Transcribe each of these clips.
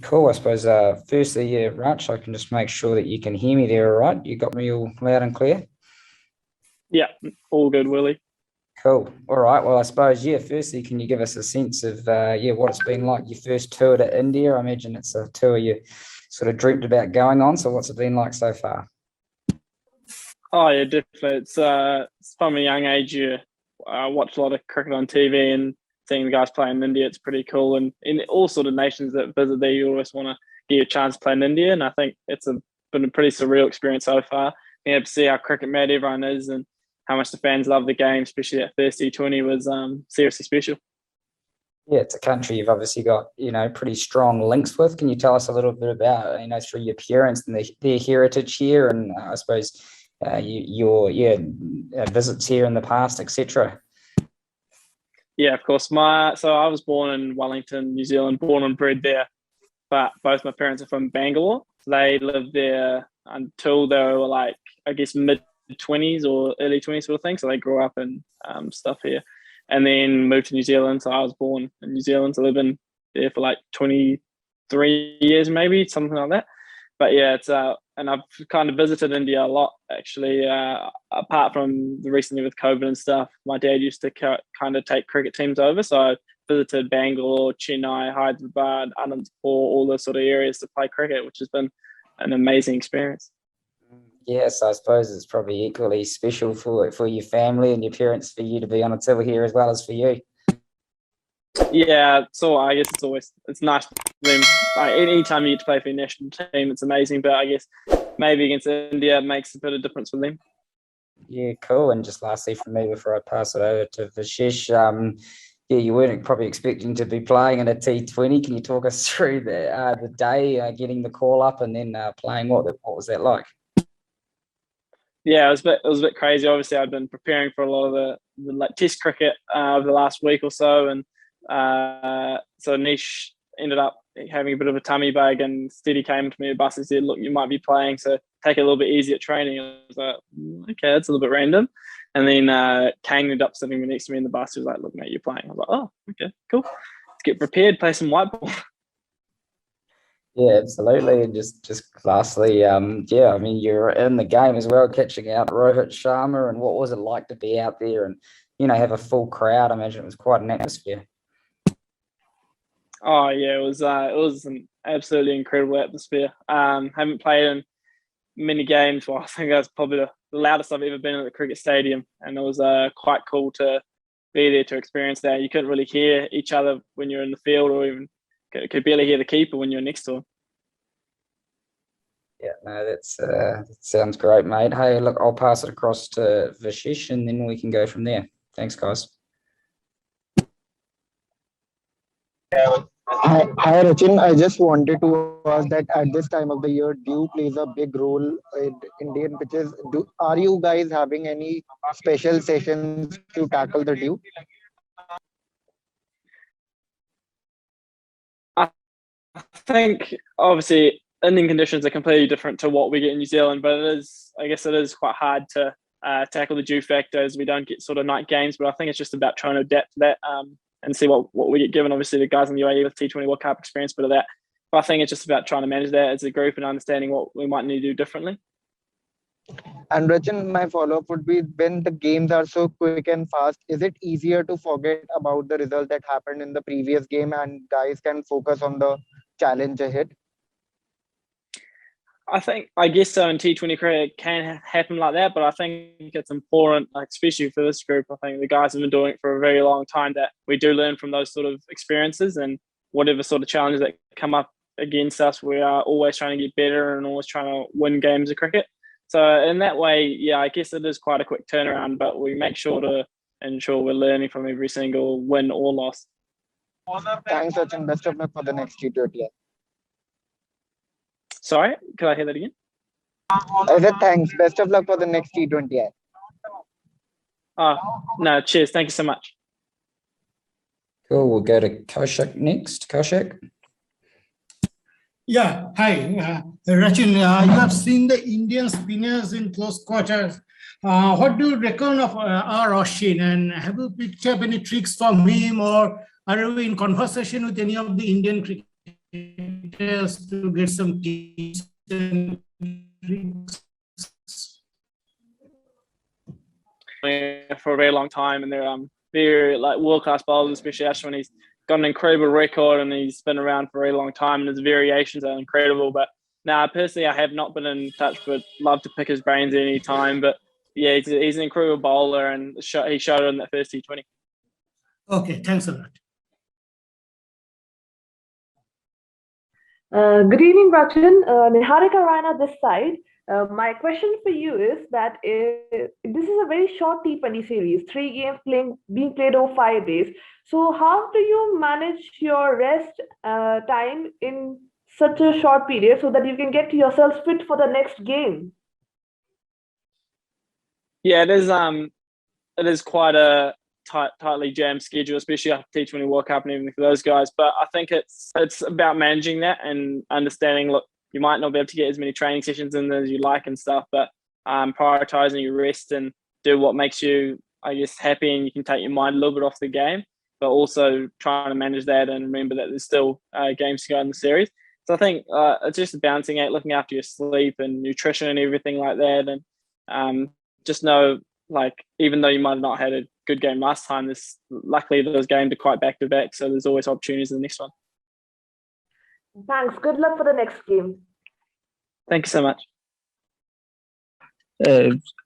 Cool. I suppose, firstly, yeah, Rach, I can just make sure that you can hear me there, all right? You got me all loud and clear? Yeah, all good, Willie. Cool. All right. Well, I suppose, yeah, firstly, can you give us a sense of, yeah, what it's been like your first tour to India? I imagine it's a tour you sort of dreamt about going on. So what's it been like so far? Oh yeah, definitely. It's from a young age. You watch a lot of cricket on TV and seeing the guys play in India. It's pretty cool. And in all sort of nations that visit there, you always want to get a chance to play in India. And I think been a pretty surreal experience so far. Being able to see how cricket mad everyone is and how much the fans love the game, especially that first T20 was seriously special. Yeah, it's a country you've obviously got, pretty strong links with. Can you tell us a little bit about, through your parents and their heritage here, and I suppose your visits here in the past, etc. Yeah, of course. So I was born in Wellington, New Zealand, born and bred there, but both my parents are from Bangalore. So they lived there until they were like, I guess, mid 20s or early 20s sort of thing. So they grew up in stuff here and then moved to New Zealand. So I was born in New Zealand. So I've been there for like 23 years, maybe something like that. But yeah, and I've kind of visited India a lot actually. Apart from the recently with COVID and stuff, my dad used to kind of take cricket teams over. So I visited Bangalore, Chennai, Hyderabad, Anandapur, all those sort of areas to play cricket, which has been an amazing experience. Yes, I suppose it's probably equally special for your family and your parents for you to be on a tour here as well as for you. Yeah, so I guess it's nice for them. Like anytime you get to play for your national team, it's amazing. But I guess maybe against India it makes a bit of difference for them. Yeah, cool. And just lastly from me before I pass it over to Vishesh, yeah, you weren't probably expecting to be playing in a T20. Can you talk us through the day, getting the call up and then playing? What was that like? Yeah, it was a bit crazy. Obviously, I'd been preparing for a lot of the like Test cricket over the last week or so, and so Nish ended up having a bit of a tummy bug, and Steady came to me at bus and said, "Look, you might be playing, so take it a little bit easy at training." I was like, "Okay, that's a little bit random." And then Kane ended up sitting next to me in the bus. He was like, "Look, mate, you're playing." I was like, "Oh, okay, cool. Let's get prepared, play some white ball." Yeah, absolutely. And just lastly, yeah, I mean, you're in the game as well, catching out Rohit Sharma. And what was it like to be out there and, have a full crowd? I imagine it was quite an atmosphere. Oh yeah, it was an absolutely incredible atmosphere. Haven't played in many games. Well, I think that's probably the loudest I've ever been at the cricket stadium, and it was quite cool to be there to experience that. You couldn't really hear each other when you're in the field, or even could barely hear the keeper when you're next to him. Yeah, no, that sounds great, mate. Hey, look, I'll pass it across to Vishesh and then we can go from there. Thanks, guys. Hi, Rachin. I just wanted to ask that at this time of the year, dew plays a big role in Indian pitches. Are you guys having any special sessions to tackle the dew? I think obviously Indian conditions are completely different to what we get in New Zealand, but I guess it is quite hard to tackle the dew factors. We don't get sort of night games, but I think it's just about trying to adapt to that and see what we get given. Obviously, the guys in the UAE with T20 World Cup experience, bit of that. But I think it's just about trying to manage that as a group and understanding what we might need to do differently. And Rachin, my follow-up would be when the games are so quick and fast, is it easier to forget about the result that happened in the previous game and guys can focus on the challenge ahead? I guess so in T20 cricket it can happen like that, but I think it's important, like especially for this group. I think the guys have been doing it for a very long time that we do learn from those sort of experiences and whatever sort of challenges that come up against us, we are always trying to get better and always trying to win games of cricket. So in that way, yeah, I guess it is quite a quick turnaround, but we make sure to ensure we're learning from every single win or loss. Thanks, Rachin. Best of luck for the next T20. Sorry, could I hear that again? I said thanks. Best of luck for the next T20. Oh, no, cheers. Thank you so much. Cool. We'll go to Kaushik next. Kaushik. Yeah, hi. Rachin, you have seen the Indian spinners in close quarters. What do you reckon of our Oshin, and have you picked up any tricks from him, or are you in conversation with any of the Indian cricketers? cricketers to get some tips and tricks? For a very long time, and they're like world-class bowlers, especially Ashwin. He's got an incredible record and he's been around for a very long time, and his variations are incredible. But now, personally, I have not been in touch, but love to pick his brains at any time. But yeah, he's an incredible bowler, and he showed it in that first T20. Okay, thanks a lot. Good evening, Rachin. Niharika Rana this side. My question for you is that this is a very short T20 series, 3 games being played over 5 days. So how do you manage your rest time in such a short period so that you can get yourself fit for the next game? Yeah, it is quite a tightly jammed schedule, especially after T20 World Cup and everything for those guys. But I think it's about managing that and understanding, look, you might not be able to get as many training sessions in as you like and stuff, but prioritizing your rest and do what makes you, I guess, happy, and you can take your mind a little bit off the game, but also trying to manage that and remember that there's still games to go in the series. So I think it's just a balancing act, looking after your sleep and nutrition and everything like that. And just know, like, even though you might have not had a good game last time, luckily those games are quite back to back, so there's always opportunities in the next one. Thanks. Good luck for the next game. Thank you so much.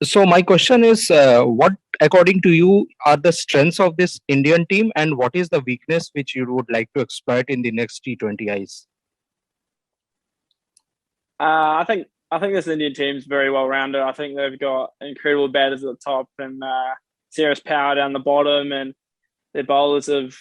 So my question is, what, according to you, are the strengths of this Indian team, and what is the weakness which you would like to exploit in the next T20Is? I think this Indian team is very well rounded. I think they've got incredible batters at the top and serious power down the bottom, and their bowlers have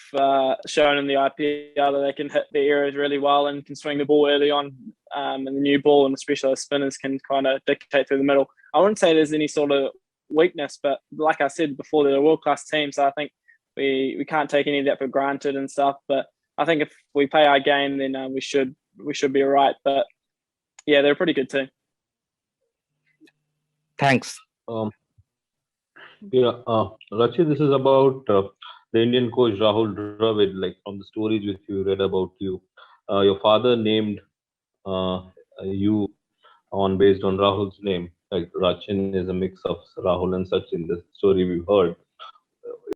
shown in the IPL that they can hit the areas really well and can swing the ball early on. And the new ball, and especially the spinners, can kind of dictate through the middle. I wouldn't say there's any sort of weakness, but like I said before, they're a world-class team, so I think we can't take any of that for granted and stuff. But I think if we play our game, then we should be all right. But yeah, they're a pretty good team. Thanks. Rachin, this is about the Indian coach Rahul Dravid. Like, from the stories which you read about you, your father named you based on Rahul's name. Like, Rachin is a mix of Rahul and Sachin. The story we've heard.